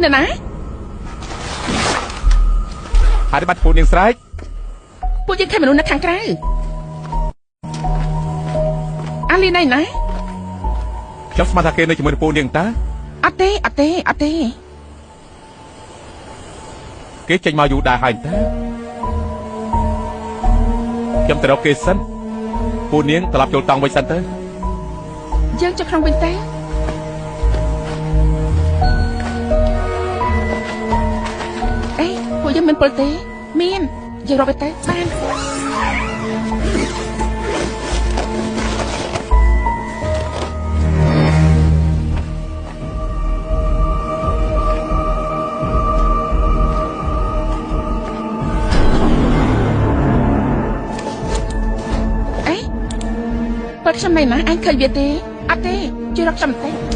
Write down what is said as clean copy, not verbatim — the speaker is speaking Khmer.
ណែណាហើយបាត់ពូនាងស្រែកពួកយើងឃើញមនុស្សនៅខាងក្រៅអាលីណៃណាខ្ញុំស្មានថាគេនៅជាមួយនឹងពូនាងតើអត់ទេគេចេញមកយូរដែរហើយតើខ្ញុំទៅរកគេសិនពូនាងត្រឡប់ចូលតង់វិញសិនទៅយើងចូលក្នុងវិញទៅអេពួកយើងមិនពលទេមានយើងរកទៅបានខ្ញុំណែណាអញឃើញវាទេអត់ទេជួយរកចាំបន្តិច